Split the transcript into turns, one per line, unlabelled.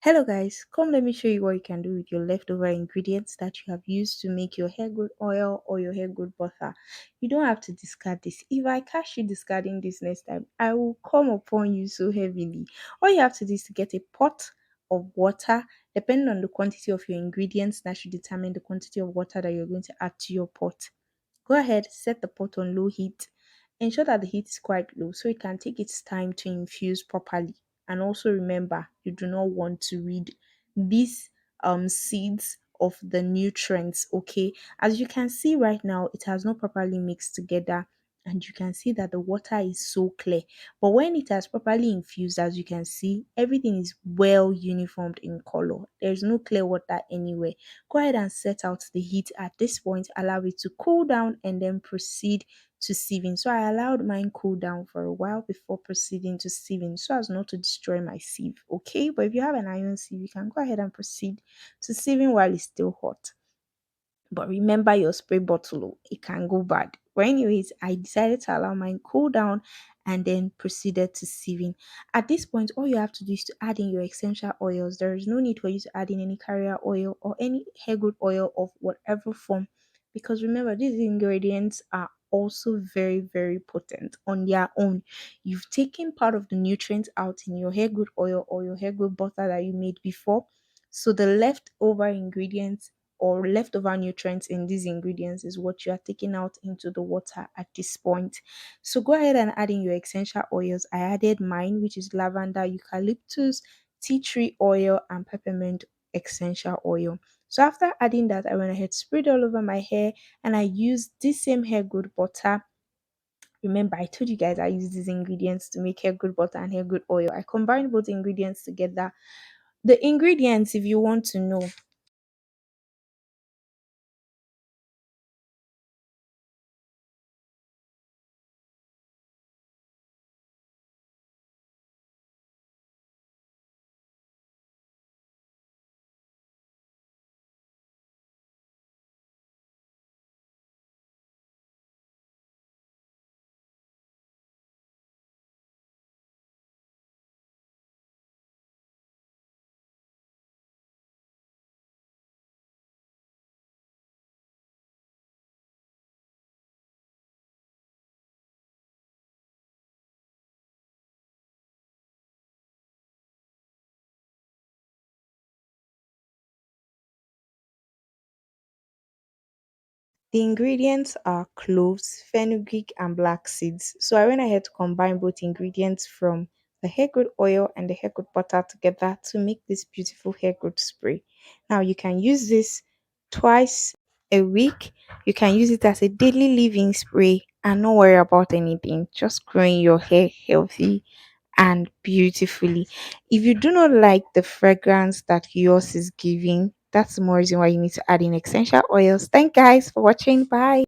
Hello guys, come let me show you what you can do with your leftover ingredients that you have used to make your hair growth oil or your hair growth butter. You don't have to discard this. If I catch you discarding this next time, I will come upon you so heavily. All you have to do is to get a pot of water. Depending on the quantity of your ingredients, that should determine the quantity of water that you're going to add to your pot. Go ahead, set the pot on low heat. Ensure that the heat is quite low so it can take its time to infuse properly. And also remember, you do not want to read these seeds of the nutrients. Okay, as you can see right now, it has not properly mixed together, and you can see that the water is so clear. But when it has properly infused, as you can see, everything is well uniformed in color. There's no clear water anywhere. Go ahead and set out the heat at this point, allow it to cool down, and then proceed to sieving. So I allowed mine cool down for a while before proceeding to sieving so as not to destroy my sieve. Okay, but if you have an iron sieve, you can go ahead and proceed to sieving while it's still hot. But remember your spray bottle, oh, it can go bad. But anyways, I decided to allow mine cool down and then proceeded to sieving. At this point, all you have to do is to add in your essential oils. There is no need for you to add in any carrier oil or any hair growth oil of whatever form, because remember, these ingredients are also very, very potent on their own. You've taken part of the nutrients out in your hair growth oil or your hair growth butter that you made before. So the leftover ingredients or leftover nutrients in these ingredients is what you are taking out into the water at this point. So go ahead and add in your essential oils. I added mine, which is lavender, eucalyptus, tea tree oil, and peppermint essential oil. So after adding that, I went ahead, sprayed all over my hair, and I used this same hair growth butter. Remember, I told you guys I use these ingredients to make hair growth butter and hair growth oil. I combined both ingredients together. The ingredients, if you want to know, the ingredients are cloves, fenugreek, and black seeds. So I went ahead to combine both ingredients from the hair growth oil and the hair growth butter together to make this beautiful hair growth spray. Now you can use this twice a week. You can use it as a daily living spray and not worry about anything. Just growing your hair healthy and beautifully. If you do not like the fragrance that yours is giving, that's more reason why you need to add in essential oils. Thank guys for watching. Bye.